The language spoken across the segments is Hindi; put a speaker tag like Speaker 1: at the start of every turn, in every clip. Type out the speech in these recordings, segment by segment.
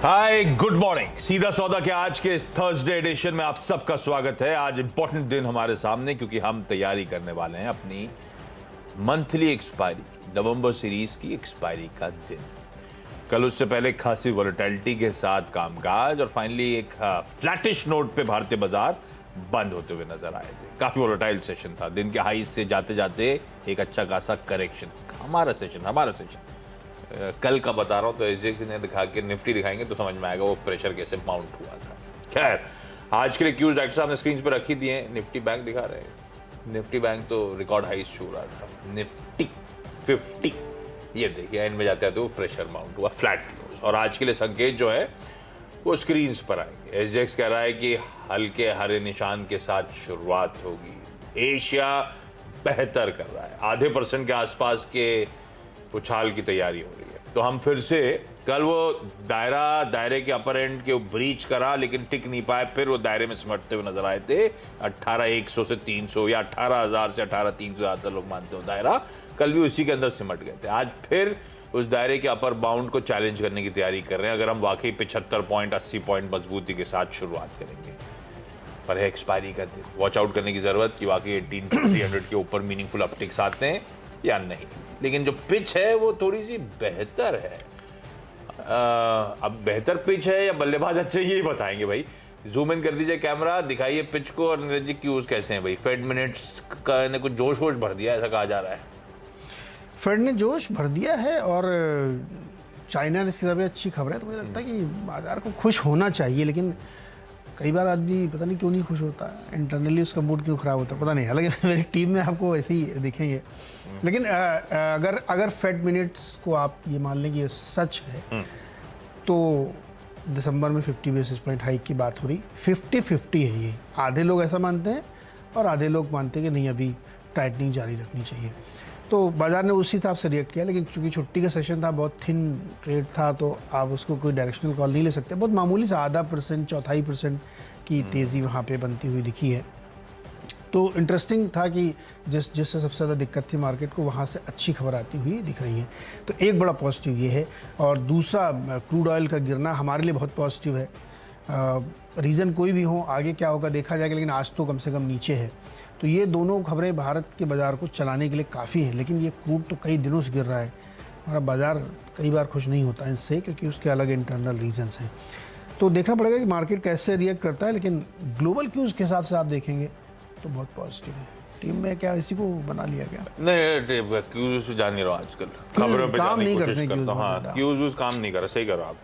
Speaker 1: Hi good morning. सीधा सौदा के आज के इस थर्सडे एडिशन में आप सबका स्वागत है। आज इंपॉर्टेंट दिन हमारे सामने क्योंकि हम तैयारी करने वाले हैं अपनी मंथली एक्सपायरी, नवंबर सीरीज की एक्सपायरी का दिन। कल उससे पहले खासी वोलेटिलिटी के साथ कामकाज और फाइनली एक फ्लैटिश नोट पे भारतीय बाजार बंद होते हुए नजर आए थे। काफी वोलेटाइल सेशन था। दिन के हाई से जाते जाते एक अच्छा खासा करेक्शन। हमारा सेशन कल का बता रहा हूं, तो एसजेएक्स ने दिखा के निफ्टी दिखाएंगे तो समझ में आएगा वो प्रेशर कैसे माउंट हुआ था। खैर, आज के लिए क्यूज डॉक्टर साहब ने स्क्रीन पर रखी दिए। निफ्टी बैंक दिखा रहे हैं। निफ्टी बैंक तो रिकॉर्ड हाई छू रहा था। निफ्टी 50 ये देखिए एंड में जाते वो प्रेशर माउंट हुआ, फ्लैट क्लोज। और आज के लिए संकेत जो है वो स्क्रीन पर आएंगे। एसजेएक्स कह रहा है कि हल्के हरे निशान के साथ शुरुआत होगी। एशिया बेहतर कर रहा है, आधे % के आसपास के उछाल की तैयारी हो रही है। तो हम फिर से कल वो दायरे के अपर एंड के ब्रीच करा लेकिन टिक नहीं पाए, फिर वो दायरे में सिमटते हुए नजर आए थे। 18,100 से 300 या 18,000 से 18,300 ज्यादातर लोग मानते हो दायरा, कल भी उसी के अंदर सिमट गए थे। आज फिर उस दायरे के अपर बाउंड को चैलेंज करने की तैयारी कर रहे हैं। अगर हम वाकई 75 पॉइंट 80 पॉइंट मजबूती के साथ शुरुआत करेंगे, पर है एक्सपायरी का दिन, वॉच आउट करने की जरूरत कि वाकई 18,300 के ऊपर मीनिंगफुल अपटिक्स आते हैं या नहीं। लेकिन जो पिच है वो थोड़ी सी बेहतर है। अब बेहतर पिच है या बल्लेबाज अच्छे, यही बताएंगे भाई। जूम इन कर दीजिए कैमरा, दिखाइए पिच को। और नीरज जी क्यूज कैसे हैं भाई? फेड मिनट्स का ने कुछ जोश वोश भर दिया ऐसा कहा जा रहा है।
Speaker 2: फेड ने जोश भर दिया है और चाइना ने इसकी तरफ अच्छी खबर है। तो मुझे लगता है कि बाजार को खुश होना चाहिए, लेकिन कई बार आदमी पता नहीं क्यों नहीं खुश होता, इंटरनली उसका मूड क्यों खराब होता है पता नहीं। हालांकि मेरी टीम में आपको ऐसे ही दिखेंगे। लेकिन अगर फेड मिनट्स को आप ये मान लें कि ये सच है तो दिसंबर में 50 बेसिस पॉइंट हाइक की बात हो रही। 50-50 है ये। आधे लोग ऐसा मानते हैं और आधे लोग मानते हैं कि नहीं, अभी टाइटनिंग जारी रखनी चाहिए। तो बाजार ने उसी हिसाब से रिएक्ट किया, लेकिन चूंकि छुट्टी का सेशन था, बहुत थिन ट्रेड था, तो आप उसको कोई डायरेक्शनल कॉल नहीं ले सकते। बहुत मामूली सा आधा %, 1/4% की तेज़ी वहाँ पे बनती हुई दिखी है। तो इंटरेस्टिंग था कि जिससे सबसे ज़्यादा दिक्कत थी मार्केट को, वहाँ से अच्छी खबर आती हुई दिख रही है। तो एक बड़ा पॉजिटिव ये है। और दूसरा, क्रूड ऑयल का गिरना हमारे लिए बहुत पॉजिटिव है। रीज़न कोई भी हो, आगे क्या होगा देखा जाएगा, लेकिन आज तो कम से कम नीचे है। तो ये दोनों खबरें भारत के बाज़ार को चलाने के लिए काफ़ी है। लेकिन ये क्रूड तो कई दिनों से गिर रहा है। हमारा बाज़ार कई बार खुश नहीं होता इससे, क्योंकि उसके अलग इंटरनल रीजंस हैं। तो देखना पड़ेगा कि मार्केट कैसे रिएक्ट करता है। लेकिन ग्लोबल क्यूज़ के हिसाब से आप देखेंगे तो बहुत पॉजिटिव है। टीम में क्या इसी को बना लिया गया?
Speaker 1: नहीं, क्यूज जान नहीं रहा आजकल, खबरों पे
Speaker 2: काम नहीं करते
Speaker 1: क्यूज काम नहीं कर रहा। सही कर रहा आप।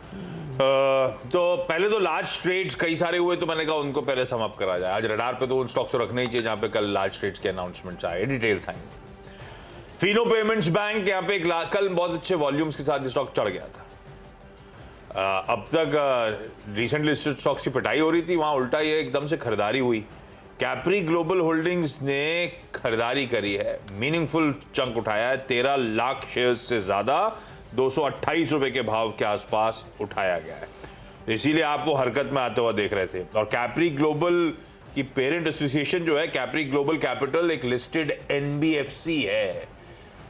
Speaker 1: तो पहले तो लार्ज ट्रेड्स कई सारे हुए, तो मैंने कहा उनको पहले सम अप करा जाए। आज रडार पे तो उन स्टॉक्स को रखना ही चाहिए जहां पे कल लार्ज ट्रेड्स के अनाउंसमेंट्स आए, डिटेल्स आएंगे। फिनो पेमेंट्स बैंक यहाँ पे कल बहुत अच्छे वॉल्यूम्स के साथ स्टॉक चढ़ गया था। अब तक रिसेंट लिस्टेड स्टॉक्स की पिटाई हो रही थी, वहां उल्टा ये एकदम से खरीदारी हुई। कैप्री ग्लोबल होल्डिंग्स ने खरीदारी करी है, मीनिंगफुल चंक उठाया है। 13 लाख शेयर्स से ज्यादा 228 रुपए के भाव के आसपास उठाया गया है। इसीलिए आप वो हरकत में आते हुए देख रहे थे। और कैप्री ग्लोबल की पेरेंट एसोसिएशन जो है, कैप्री ग्लोबल कैपिटल, एक लिस्टेड एनबीएफसी है।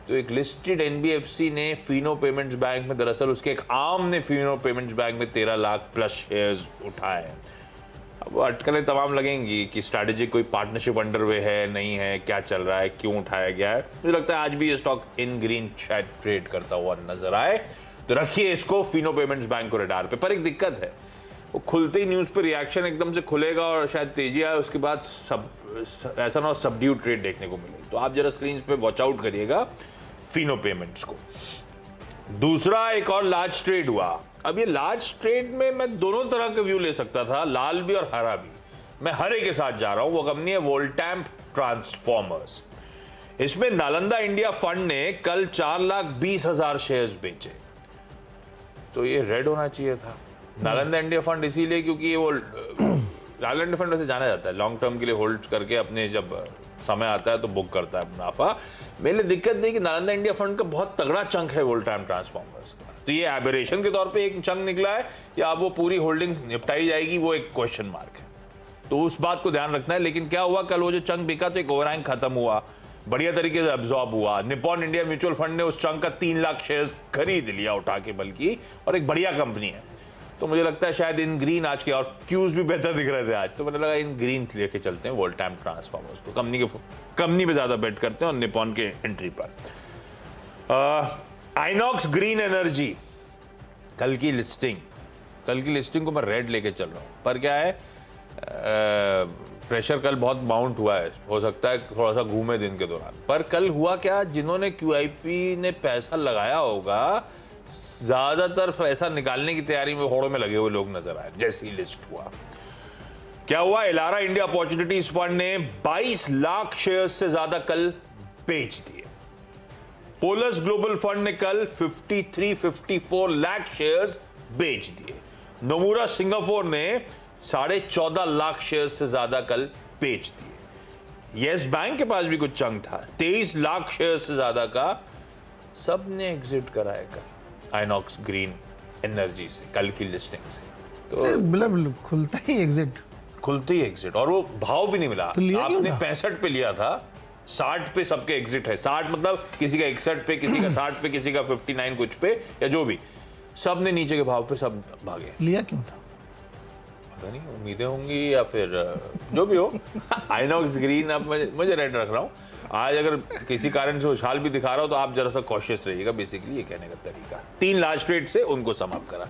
Speaker 1: तो एक लिस्टेड एनबीएफसी ने फिनो पेमेंट्स बैंक में, दरअसल उसके एक आर्म ने फिनो पेमेंट्स बैंक में 13 लाख प्लस शेयर्स उठाए। अब अटकलें तमाम लगेंगी कि स्ट्रैटेजिक कोई पार्टनरशिप अंडरवे है, नहीं है, क्या चल रहा है, क्यों उठाया गया है। मुझे लगता है आज भी ये स्टॉक इन ग्रीन शायद ट्रेड करता हुआ नजर आए। तो रखिए इसको फिनो पेमेंट्स बैंक को रडार पे। पर एक दिक्कत है, वो खुलते ही न्यूज पे रिएक्शन एकदम से खुलेगा और शायद तेजी आए, उसके बाद ऐसा ना सबड्यू ट्रेड देखने को मिले। तो आप जरा स्क्रीन पे वॉच आउट करिएगा फिनो पेमेंट्स को। दूसरा एक और लार्ज ट्रेड हुआ। अब ये लार्ज ट्रेड में मैं दोनों तरह के व्यू ले सकता था, लाल भी और हरा भी। मैं हरे के साथ जा रहा हूं। वो कंपनी है वोल्टैम्प ट्रांसफॉर्मर्स। इसमें नालंदा इंडिया फंड ने कल 4,20,000 शेयर्स बेचे। तो ये रेड होना चाहिए था। नालंदा इंडिया फंड इसीलिए क्योंकि वो नालंदा इंडिया फंड वैसे जाना जाता है लॉन्ग टर्म के लिए होल्ड करके, अपने जब समय आता है तो बुक करता है मुनाफा। मेरे लिए दिक्कत नहीं कि नालंदा इंडिया फंड का बहुत तगड़ा चंक है वोल्टैम्प ट्रांसफॉर्मर्स का। तो ये एबरेशन के तौर पे एक चंक निकला है या अब वो पूरी होल्डिंग निपटाई जाएगी, वो एक क्वेश्चन मार्क है। तो उस बात को ध्यान रखना है। लेकिन क्या हुआ, कल वो जो चंक बिका तो एक ओवरहैंग खत्म हुआ, बढ़िया तरीके से अब्सॉर्ब हुआ। निप्पॉन इंडिया म्यूचुअल फंड ने उस चंक का 3 लाख शेयर्स खरीद लिया उठा के बल्कि, और एक बढ़िया कंपनी है। तो मुझे लगता है शायद इन ग्रीन आज के, और क्यूज भी बेहतर दिख रहे थे आज, तो मैंने लगा इन ग्रीन लेके चलते हैं वोल्टाम ट्रांसफार्मर्स को। कंपनी पे ज्यादा बेट करते हैं और निपॉन के एंट्री पर। आइनॉक्स ग्रीन एनर्जी कल की लिस्टिंग को मैं रेड लेके चल रहा हूं, पर क्या है प्रेशर कल बहुत माउंट हुआ है, हो सकता है थोड़ा सा घूमे दिन के दौरान। पर कल हुआ क्या, जिन्होंने क्यूआईपी ने पैसा लगाया होगा, ज्यादातर पैसा निकालने की तैयारी में होड़ों में लगे हुए लोग नजर आए जैसे ही लिस्ट हुआ। क्या हुआ, एलारा इंडिया अपॉर्चुनिटीज फंड ने 22 लाख शेयर्स से ज्यादा कल बेच दिए। पोलस ग्लोबल फंड ने कल 53-54 लाख शेयर्स बेच दिए। नोमुरा सिंगापुर ने 14.5 लाख शेयर्स से ज्यादा कल बेच दिए। यस बैंक के पास भी कुछ चंक था, 23 लाख शेयर्स से ज्यादा का सब ने एग्जिट कराया कल आइनॉक्स ग्रीन एनर्जी से, कल की लिस्टिंग से। तो
Speaker 2: मतलब खुलते ही एग्जिट, और वो भाव भी नहीं मिला। तो
Speaker 1: आपने 65 पे लिया था, 60 पे सबके एग्जिट है। 60 मतलब किसी का 61 पे, किसी का 60 पे, किसी का 59 कुछ पे, या जो भी, सब ने नीचे के भाव पे सब भागे।
Speaker 2: लिया क्यों था?
Speaker 1: पता नहीं, उम्मीदें होंगी या फिर जो भी हो। आइनॉक्स ग्रीन अब मुझे रेड रख रहा हूँ। आज अगर किसी कारण से उछाल भी दिखा रहा हो तो आप जरा सा कॉशियस रहिएगा, बेसिकली ये कहने का तरीका। 3 लार्ज ट्रेड से उनको समाप्त करा।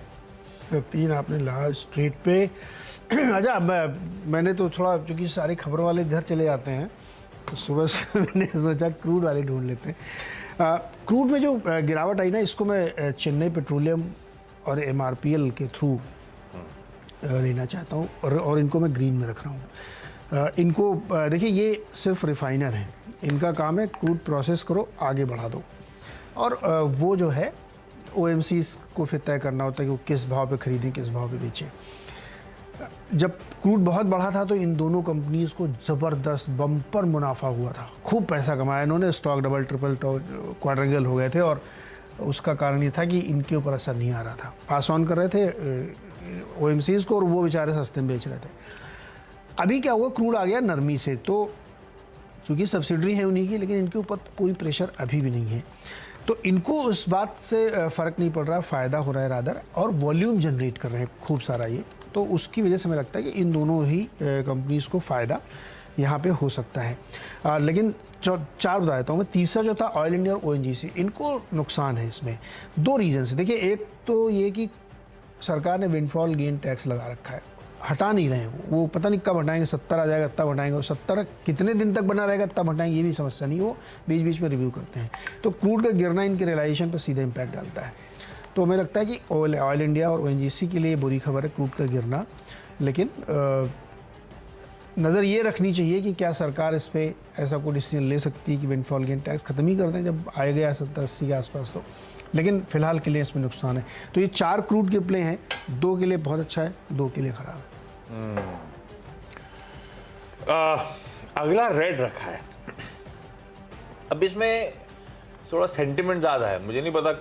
Speaker 2: 3 आपने लार्ज ट्रेड पे। अच्छा, मैंने तो थोड़ा, चूंकि सारे खबरों वाले इधर चले जाते हैं, तो सुबह से मैंने सोचा क्रूड वाले ढूंढ लेते हैं। क्रूड में जो गिरावट आई ना, इसको मैं चेन्नई पेट्रोलियम और MRPL के थ्रू लेना चाहता हूँ, और इनको मैं ग्रीन में रख रहा हूँ। इनको देखिए, ये सिर्फ रिफाइनर हैं, इनका काम है क्रूड प्रोसेस करो, आगे बढ़ा दो, और वो जो है OMCs को फिर तय करना होता है कि वो किस भाव पे खरीदें, किस भाव पे बेचें। जब क्रूड बहुत बढ़ा था तो इन दोनों कंपनीज को ज़बरदस्त बम्पर मुनाफा हुआ था, खूब पैसा कमाया इन्होंने, स्टॉक डबल ट्रिपल क्वाड्रिंगल हो गए थे, और उसका कारण ये था कि इनके ऊपर असर नहीं आ रहा था, पास ऑन कर रहे थे OMCs को, और वो बेचारे सस्ते में बेच रहे थे। अभी क्या हुआ, क्रूड आ गया नरमी से, तो चूँकि सब्सिडरी है उन्हीं की, लेकिन इनके ऊपर कोई प्रेशर अभी भी नहीं है, तो इनको उस बात से फ़र्क नहीं पड़ रहा, फ़ायदा हो रहा है रादर, और वॉल्यूम जनरेट कर रहे हैं खूब सारा ये, तो उसकी वजह से मुझे लगता है कि इन दोनों ही कंपनीज़ को फ़ायदा यहाँ पे हो सकता है। लेकिन 4 बता देता हूँ मैं। तीसरा जो था ऑयल इंडिया और ONGC, इनको नुकसान है इसमें 2 रीज़न से। देखिए, एक तो ये कि सरकार ने विंडफॉल गेन टैक्स लगा रखा है, हटा नहीं रहे हैं वो पता नहीं कब हटाएंगे, 70 आ जाएगा तब हटाएंगे, और 70 कितने दिन तक बना रहेगा तब हटाएंगे, ये भी समस्या नहीं, वो बीच बीच में रिव्यू करते हैं। तो क्रूड का गिरना इनके रियलाइजेशन पर सीधा इम्पैक्ट डालता है। तो हमें लगता है कि ऑयल इंडिया और ONGC के लिए बुरी खबर है क्रूड का गिरना, लेकिन नज़र ये रखनी चाहिए कि क्या सरकार इस पर ऐसा कोई डिसीजन ले सकती है कि विंडफॉल गेन टैक्स ख़त्म ही कर दें जब आए गया 70-80 के आसपास, तो लेकिन फ़िलहाल के लिए इसमें नुकसान है। तो ये 4 क्रूड के प्ले हैं, 2 के लिए बहुत अच्छा है, 2 के लिए ख़राब है।
Speaker 1: अगला रेड रखा है। अब इसमें थोड़ा सेंटिमेंट ज़्यादा है, मुझे नहीं पता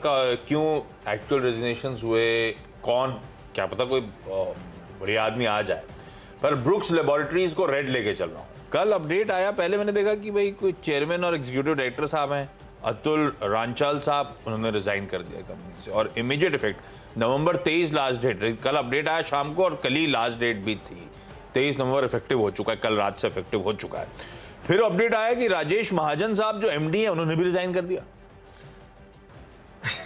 Speaker 1: क्यों एक्चुअल रेजिग्नेशंस हुए, कौन, क्या पता कोई बढ़िया आदमी आ जाए, पर ब्रुक्स लेबोरेटरीज को रेड लेके चल रहा हूँ। कल अपडेट आया, पहले मैंने देखा कि भाई कोई चेयरमैन और एग्जीक्यूटिव डायरेक्टर साहब हैं, अतुल रांचाल साहब, उन्होंने रिजाइन कर दिया कंपनी से, और इमीडिएट इफेक्ट नवंबर 23 लास्ट डेट। कल अपडेट आया शाम को, और कल ही लास्ट डेट भी थी, 23 नवंबर इफेक्टिव हो चुका है, कल रात से इफेक्टिव हो चुका है। फिर अपडेट आया कि राजेश महाजन साहब जो MD है, उन्होंने भी रिजाइन कर दिया।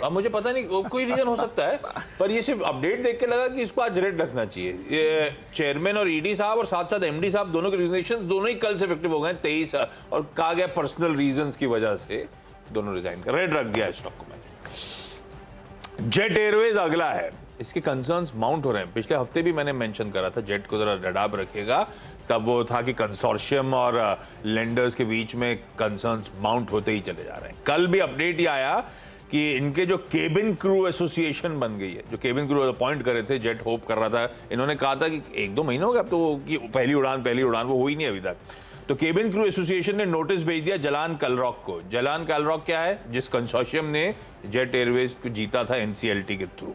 Speaker 1: अब मुझे पता नहीं कोई रीजन हो सकता है, पर ये सिर्फ अपडेट देख के लगा कि इसको आज रेड रखना चाहिए। ये चेयरमैन और ED साहब और साथ साथ MD साहब, दोनों के रिजिग्नेशन दोनों ही कल से इफेक्टिव हो गए 23, और कहा गया पर्सनल रीजंस की वजह से दोनों रिजाइन कर, रेड रख दिया स्टॉक को मैंने। जेट एयरवेज अगला है, इसके कंसर्न्स माउंट हो रहे हैं। पिछले हफ्ते भी मैंने मेंशन करा था जेट को जरा रडार रखिएगा, तब वो था कि कंसोर्शियम और लेंडर्स के बीच में कंसर्न्स माउंट होते ही चले जा रहे हैं। कल भी अपडेट ये आया कि इनके जो केबिन क्रू एसोसिएशन बन गई है, जो केबिन क्रू अपॉइंट करे थे, जेट होप कर रहा था, इन्होंने कहा था कि 1-2 महीने हो गए अब तो कि पहली उड़ान वो हुई नहीं अभी तक। तो केबिन क्रू एसोसिएशन ने नोटिस भेज दिया जलान कलरॉक को। जलान कलरॉक क्या है, जिस कंसोर्शियम ने जेट एयरवेज को जीता था NCLT के थ्रू।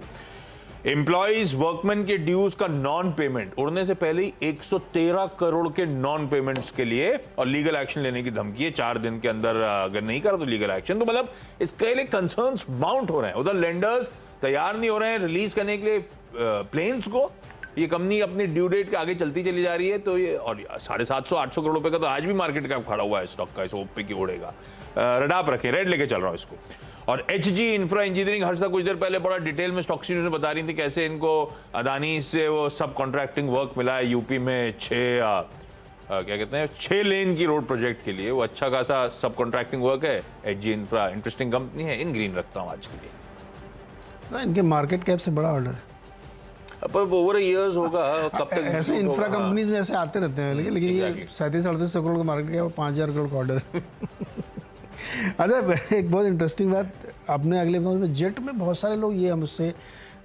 Speaker 1: एम्प्लॉइज वर्कमैन के ड्यूज का नॉन पेमेंट, उड़ने से पहले ही 113 करोड़ के नॉन पेमेंट्स के लिए, और लीगल एक्शन लेने की धमकी है 4 दिन के अंदर, अगर नहीं करा तो लीगल एक्शन। तो मतलब इसके लिए कंसर्न्स माउंट हो रहे हैं। उधर लेंडर्स तैयार नहीं हो रहे हैं रिलीज करने के लिए प्लेन्स को। ये कंपनी अपनी ड्यू डेट के आगे चलती चली जा रही है, तो ये और 750-800 करोड़ रुपए का तो आज भी मार्केट कैप खड़ा हुआ है स्टॉक का, इस ओपे की उड़ेगा। रडाप रखे, रेड लेके चल रहा हूँ इसको। और HG इंफ्रा इंजीनियरिंग, हर्षदा कुछ देर पहले बड़ा डिटेल में स्टॉक ने बता रही थी कैसे इनको अदानी से वो सब कॉन्ट्रैक्टिंग वर्क मिला है यूपी में 6 लेन की रोड प्रोजेक्ट के लिए। वो अच्छा खासा सब कॉन्ट्रैक्टिंग वर्क है। HG इंफ्रा इंटरेस्टिंग कंपनी है, इन ग्रीन रखता हूँ आज के लिए।
Speaker 2: ना इनके मार्केट कैप से बड़ा ऑर्डर है,
Speaker 1: पर ओवर इयर्स होगा कब तक
Speaker 2: ऐसे इंफ्रा कंपनीज में ऐसे आते रहते हैं, लेकिन ये 37-38 करोड़ का मार्केट कैप, 5,000 करोड़ का ऑर्डर। अच्छा, एक बहुत इंटरेस्टिंग बात आपने अगले में जेट में बहुत सारे लोग ये हमसे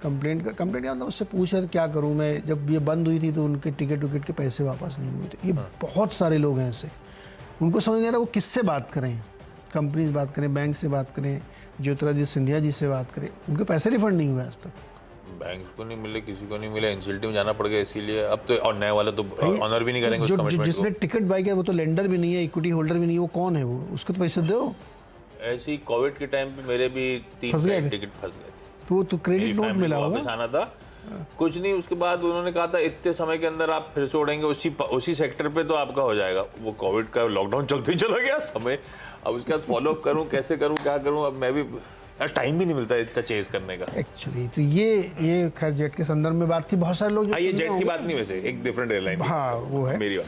Speaker 2: कंप्लेंट क्या मतलब उससे पूछ रहे थे क्या करूं मैं, जब ये बंद हुई थी तो उनके टिकट के पैसे वापस नहीं हुए थे। ये बहुत सारे लोग हैं ऐसे, उनको समझ नहीं आ रहा वो किससे बात करें, कंपनी से बात करें, बैंक से बात करें, ज्योतिरादित्य सिंधिया जी से बात करें, उनके पैसे रिफंड नहीं हुए आज तक।
Speaker 1: बैंक को नहीं मिले, किसी को नहीं मिले, इंसल्टिव जाना पड़ गया इसीलिए। अब तो और नए वाले तो ऑनर भी नहीं करेंगे उस कमिटमेंट को।
Speaker 2: जिसने टिकट बाय किया वो तो लेंडर भी नहीं है, इक्विटी होल्डर भी नहीं है, वो कौन है वो, उसको तो पैसे दो।
Speaker 1: ऐसे ही कोविड के टाइम पे मेरे भी 3 टिकट फंस गए थे,
Speaker 2: तो वो तो क्रेडिट नोट मिला होगा,
Speaker 1: वापस आना था कुछ नहीं। उसके बाद उन्होंने कहा था इतने समय के अंदर आप फिर से उड़ेंगे उसी सेक्टर पे तो आपका हो जाएगा। वो कोविड का लॉकडाउन चलते ही चला गया समय। अब उसके बाद फॉलो अप करूं, कैसे करूं, क्या करूं, अब मैं भी टाइम भी नहीं मिलता इतना चेज करने का
Speaker 2: एक्चुअली। तो ये खैर जेट के संदर्भ में बात थी, बहुत सारे लोग
Speaker 1: ये जेट की बात नहीं, वैसे एक डिफरेंट एयरलाइन,
Speaker 2: हाँ वो है
Speaker 1: मेरी बात।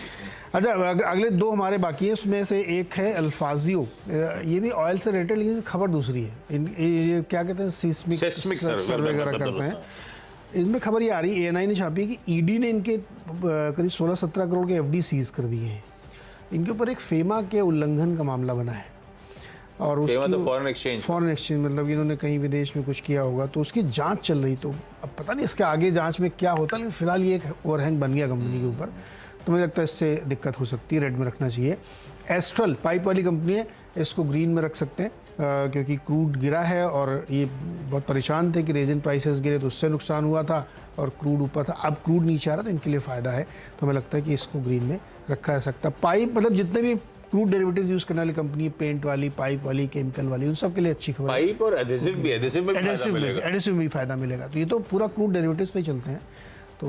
Speaker 2: अच्छा, अगले 2 हमारे बाकी हैं, उसमें से एक है अल्फाजियो। ये भी ऑयल से रिलेटेड, लेकिन खबर दूसरी है। ये क्या कहते हैं, सीस्मिक सर्वे वगैरह करते हैं। इसमें खबर ये आ रही है, ANI ने छापी है कि ईडी ने इनके करीब 16-17 करोड़ के FD सीज कर दिए हैं। इनके ऊपर एक फेमा के उल्लंघन का मामला बना है, और उसकी
Speaker 1: तो फॉरेन एक्सचेंज
Speaker 2: मतलब इन्होंने कहीं विदेश में कुछ किया होगा, तो उसकी जांच चल रही। तो अब पता नहीं इसके आगे जांच में क्या होता है, लेकिन फिलहाल ये एक ओवरहैंग बन गया कंपनी के ऊपर, तो मुझे लगता है इससे दिक्कत हो सकती है, रेड में रखना चाहिए। एस्ट्रल पाइप वाली कंपनी है, इसको ग्रीन में रख सकते हैं क्योंकि क्रूड गिरा है और ये बहुत परेशान थे कि रेजिन प्राइसेस गिरे तो उससे नुकसान हुआ था, और क्रूड ऊपर था, अब क्रूड नीचे आ रहा है तो इनके लिए फ़ायदा है। तो हमें लगता है कि इसको ग्रीन में रखा जा सकता है। पाइप मतलब जितने भी क्रूड डेरिवेटिव्स यूज करने वाली कंपनी, पेंट वाली, पाइप वाली, केमिकल वाली, उन सब के लिए अच्छी खबर है।
Speaker 1: पाइप और एडिसिव में
Speaker 2: भी फायदा मिलेगा। तो ये तो पूरा क्रूड डेरिवेटिव्स पे चलते हैं, तो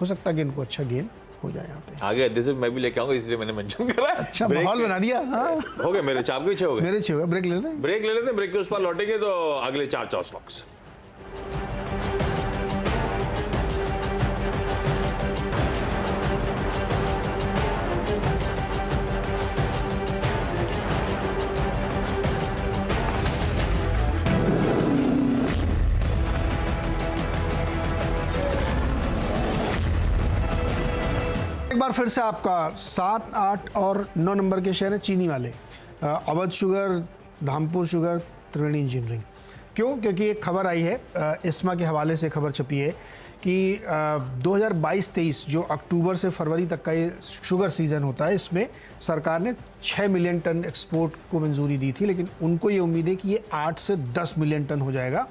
Speaker 2: हो सकता है कि इनको अच्छा गेन हो जाए यहाँ पे।
Speaker 1: आगे एडिसिव मैं भी लेके आऊंगा, इसलिए मैंने मेंशन करा।
Speaker 2: अच्छा माहौल बना दिया। हाँ
Speaker 1: हो गए मेरे, चाप के 6 हो गए,
Speaker 2: मेरे 6 हो गए। ब्रेक ले लेते हैं,
Speaker 1: ब्रेक के उस पर लौटेंगे तो अगले 4 स्टॉक्स।
Speaker 2: एक बार फिर से आपका 7, 8 और 9 नंबर के शेयर है चीनी वाले, अवध शुगर, धामपुर शुगर, त्रिवेणी इंजीनियरिंग। क्यों? क्योंकि एक खबर आई है, इस्मा के हवाले से खबर छपी है कि 2022-23 जो अक्टूबर से फरवरी तक का ये शुगर सीज़न होता है, इसमें सरकार ने 6 मिलियन टन एक्सपोर्ट को मंजूरी दी थी, लेकिन उनको ये उम्मीद है कि ये 8 से 10 मिलियन टन हो जाएगा,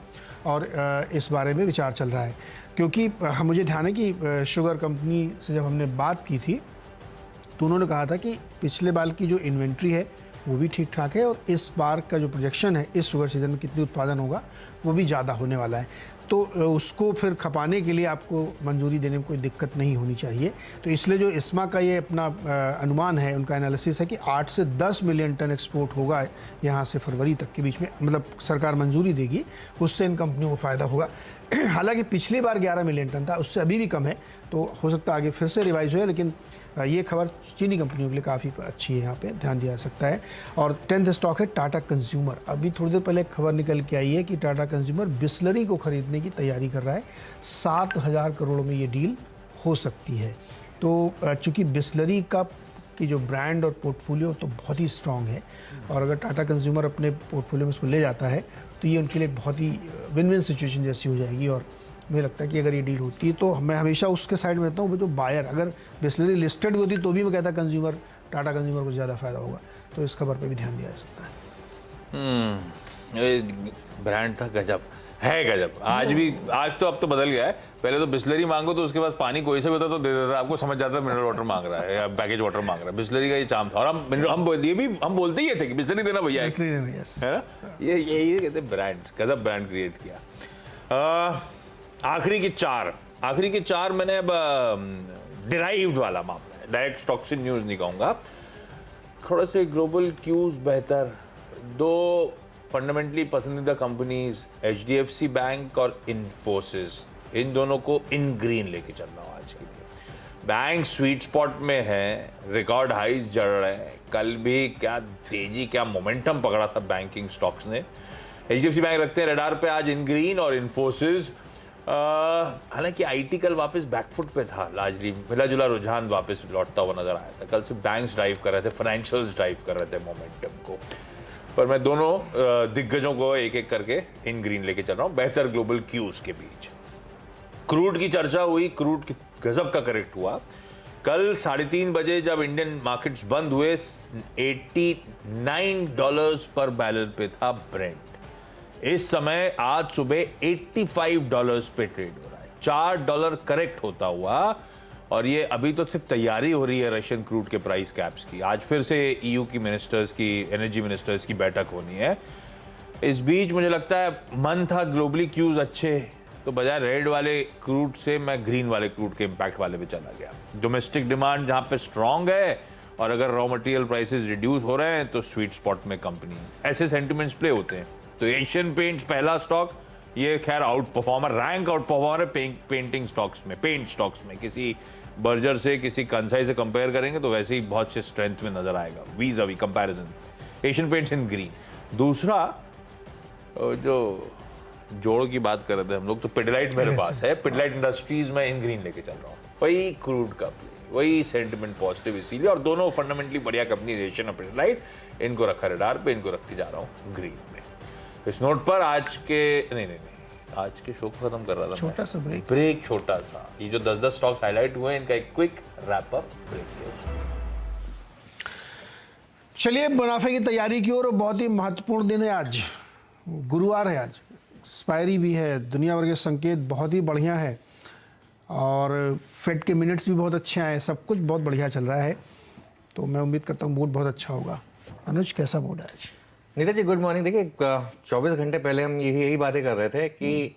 Speaker 2: और इस बारे में विचार चल रहा है। क्योंकि मुझे ध्यान है कि शुगर कंपनी से जब हमने बात की थी तो उन्होंने कहा था कि पिछले बार की जो इन्वेंट्री है वो भी ठीक ठाक है, और इस बार का जो प्रोजेक्शन है इस शुगर सीज़न में कितनी उत्पादन होगा वो भी ज़्यादा होने वाला है। तो उसको फिर खपाने के लिए आपको मंजूरी देने में कोई दिक्कत नहीं होनी चाहिए। तो इसलिए जो इस्मा का ये अपना अनुमान है, उनका एनालिसिस है कि 8 से 10 मिलियन टन एक्सपोर्ट होगा यहाँ से फरवरी तक के बीच में, मतलब सरकार मंजूरी देगी, उससे इन कंपनियों को फ़ायदा होगा। हालांकि पिछली बार 11 मिलियन टन था, उससे अभी भी कम है, तो हो सकता है आगे फिर से रिवाइज हो, लेकिन ये खबर चीनी कंपनियों के लिए काफ़ी अच्छी है, यहाँ पे ध्यान दिया जा सकता है। और 10th स्टॉक है टाटा कंज्यूमर। अभी थोड़ी देर पहले खबर निकल के आई है कि टाटा कंज्यूमर बिस्लरी को खरीदने की तैयारी कर रहा है, 7,000 करोड़ में ये डील हो सकती है। तो चूँकि बिस्लरी का की जो ब्रांड और पोर्टफोलियो तो बहुत ही स्ट्रॉन्ग है, और अगर टाटा कंज्यूमर अपने पोर्टफोलियो में उसको ले जाता है तो ये उनके लिए बहुत ही विन विन सिचुएशन जैसी हो जाएगी। और मुझे लगता है कि अगर ये डील होती है तो मैं हमेशा उसके साइड में रहता हूँ, जो बायर, अगर बिस्लरी लिस्टेड भी होती तो भी मैं कहता टाटा कंज्यूमर को ज़्यादा फायदा होगा। तो इस खबर पे भी ध्यान दिया जा सकता
Speaker 1: है। ब्रांड था गजब है, गजब। आज तो अब तो बदल गया है। पहले तो बिस्लरी मांगो तो उसके बाद पानी कोई से भी होता तो दे देता, आपको समझ जाता मिनरल वाटर मांग रहा है या पैकेज वाटर मांग रहा है। बिस्लरी का ये चाम था, और हम बोलते ही थे कि बिस्लरी देना भैया, है ना? ये कहते ब्रांड, गजब ब्रांड क्रिएट किया। आखिरी के चार मैंने अब डिराइव्ड वाला मामला है, डायरेक्ट स्टॉक से न्यूज नहीं कहूंगा। थोड़ा से ग्लोबल क्यूज बेहतर, दो फंडामेंटली पसंदीदा कंपनीज HDFC बैंक और इन्फोसिस, इन दोनों को इन ग्रीन लेके चल रहा हूं आज के लिए। बैंक स्वीट स्पॉट में है, रिकॉर्ड हाईज जड़ रहे हैं। कल भी क्या तेजी, क्या मोमेंटम पकड़ा था बैंकिंग स्टॉक्स ने। HDFC बैंक रखते हैं रडार पे आज इन ग्रीन और इन्फोसिस। हालांकि IT कल वापस बैकफुट पे था, लार्जली मिला जुला रुझान वापस लौटता हुआ नजर आया था। कल से बैंक्स ड्राइव कर रहे थे, फाइनेंशियल्स ड्राइव कर रहे थे मोमेंटम को, पर मैं दोनों दिग्गजों को एक एक करके इन ग्रीन लेके चल रहा हूं बेहतर ग्लोबल क्यूज के बीच। क्रूड की चर्चा हुई, क्रूड की गजब का करेक्ट हुआ। कल 3:30 बजे जब इंडियन मार्केट्स बंद हुए, $89 पर बैरल पे था ब्रेंट। इस समय आज सुबह $85 पे ट्रेड हो रहा है, $4 करेक्ट होता हुआ। और ये अभी तो सिर्फ तैयारी हो रही है रशियन क्रूड के प्राइस कैप्स की। आज फिर से EU की मिनिस्टर्स की, एनर्जी मिनिस्टर्स की बैठक होनी है। इस बीच मुझे लगता है मन था ग्लोबली क्यूज अच्छे, तो बजाय रेड वाले क्रूड से मैं ग्रीन वाले क्रूड के इंपैक्ट वाले पे चला गया। डोमेस्टिक डिमांड जहां पे स्ट्रांग है और अगर रॉ मटेरियल प्राइसेस रिड्यूस हो रहे हैं तो स्वीट स्पॉट में कंपनी, ऐसे सेंटिमेंट्स प्ले होते हैं। तो एशियन पेंट्स पहला स्टॉक, ये खैर out performer, rank out performer है पेंटिंग स्टॉक्स में, पेंट स्टॉक्स में। किसी बर्जर से, किसी कंसाई से कंपेयर करेंगे तो वैसे ही बहुत से स्ट्रेंथ में नजर आएगा वीज अवी कंपैरिजन। एशियन पेंट्स इन ग्रीन। दूसरा जो जोड़ों की बात कर रहे थे हम लोग, तो पिडिलाइट मेरे पास है, पिडिलाइट इंडस्ट्रीज में इन ग्रीन लेके चल रहा हूँ। वही क्रूड का प्ले, वही सेंटिमेंट पॉजिटिव, इसीलिए। और दोनों फंडामेंटली बढ़िया कंपनी, एशियन और पिडिलाइट, इनको रखा रडार पे, इनको रख के जा रहा हूँ ग्रीन में। इस नोट पर आज के शो को खत्म कर रहा था,
Speaker 2: छोटा सा
Speaker 1: ब्रेक छोटा सा। ये जो 10-10 स्टॉक हाईलाइट हुए, इनका एक क्विक रैप अप ब्रेक।
Speaker 2: चलिए मुनाफे की तैयारी की ओर। बहुत ही महत्वपूर्ण दिन है आज, गुरुवार है आज, एक्सपायरी भी है, दुनिया भर के संकेत बहुत ही बढ़िया है और फेड के मिनट्स भी बहुत अच्छे आए, सब कुछ बहुत बढ़िया चल रहा है। तो मैं उम्मीद करता हूँ मूड बहुत अच्छा होगा। अनुज, कैसा मूड है आज?
Speaker 3: Neeraj ji good morning. देखिए 24 घंटे पहले हम यही बातें कर रहे थे कि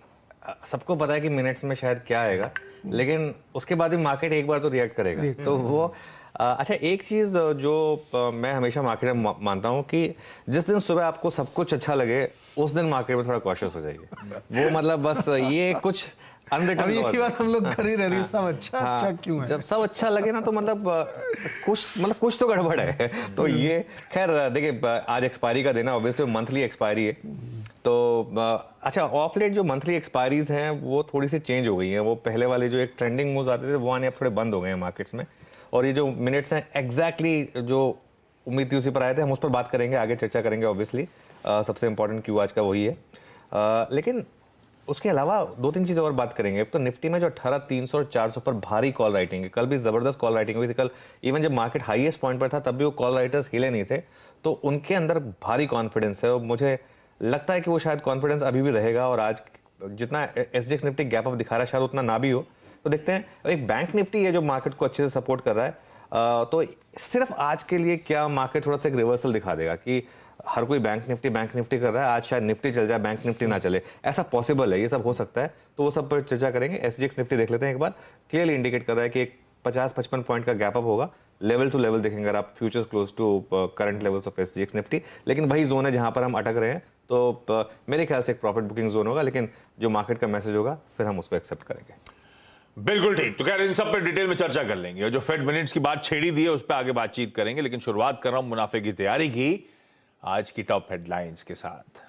Speaker 3: सबको पता है कि मिनट्स में शायद क्या आएगा, लेकिन उसके बाद भी मार्केट एक बार तो रिएक्ट करेगा। तो वो अच्छा, एक चीज़ जो मैं हमेशा मार्केट में मानता हूँ कि जिस दिन सुबह आपको सब कुछ अच्छा लगे, उस दिन मार्केट में थोड़ा कॉशियस हो जाइए। वो मतलब बस ये कुछ अनरिटन
Speaker 2: यही बात हम लोग कर ही रहे थे, सब अच्छा अच्छा क्यों है?
Speaker 3: जब सब अच्छा लगे ना तो मतलब कुछ तो गड़बड़ है। तो ये खैर देखिए, आज एक्सपायरी का दिन है, ऑब्वियसली मंथली एक्सपायरी है। तो अच्छा, ऑफ लेट जो मंथली एक्सपायरीज हैं वो थोड़ी सी चेंज हो गई हैं। वो पहले वाले जो एक ट्रेंडिंग मूव्स आते थे वो आने अब थोड़े बंद हो गए हैं मार्केट्स में। और ये जो मिनट्स हैं एग्जैक्टली जो उम्मीद थी उसी पर आए थे। हम उस पर बात करेंगे, आगे चर्चा करेंगे ऑब्वियसली। सबसे इंपॉर्टेंट क्यू आज का वही है। लेकिन उसके अलावा 2-3 चीज़ और बात करेंगे। तो निफ्टी में जो 18,300 और 400 पर भारी कॉल राइटिंग है, कल भी ज़बरदस्त कॉल राइटिंग हुई थी। कल इवन जब मार्केट हाईएस्ट पॉइंट पर था तब भी वो कॉल राइटर्स हिले नहीं थे, तो उनके अंदर भारी कॉन्फिडेंस है। और मुझे लगता है कि वो शायद कॉन्फिडेंस अभी भी रहेगा। और आज जितना SGX निफ्टी गैप अप दिखा रहा है शायद उतना ना भी हो। तो देखते हैं, एक बैंक निफ्टी है जो मार्केट को अच्छे से सपोर्ट कर रहा है। तो सिर्फ आज के लिए क्या मार्केट थोड़ा सा एक रिवर्सल दिखा देगा कि हर कोई बैंक निफ्टी कर रहा है, आज शायद निफ्टी चल जाए, बैंक निफ्टी ना चले, ऐसा पॉसिबल है, ये सब हो सकता है। तो वो सब पर चर्चा करेंगे। SGX निफ्टी देख लेते हैं एक बार। क्लियरली इंडिकेट कर रहा है कि एक 50-55 पॉइंट का गैप अप होगा। लेवल टू लेवल देखेंगे अगर आप, futures close to current levels of SGX Nifty. लेकिन वही जोन है जहां पर हम अटक रहे हैं। तो मेरे ख्याल से एक प्रॉफिट बुकिंग जोन होगा, लेकिन जो मार्केट का मैसेज होगा फिर हम उसको एक्सेप्ट करेंगे।
Speaker 1: बिल्कुल ठीक। तो खैर इन सब पे डिटेल में चर्चा कर लेंगे और जो फेड मिनट्स की बात छेड़ी दी है उस पर आगे बातचीत करेंगे। लेकिन शुरुआत कर रहा हूं मुनाफे की तैयारी की आज की टॉप हेडलाइंस के साथ।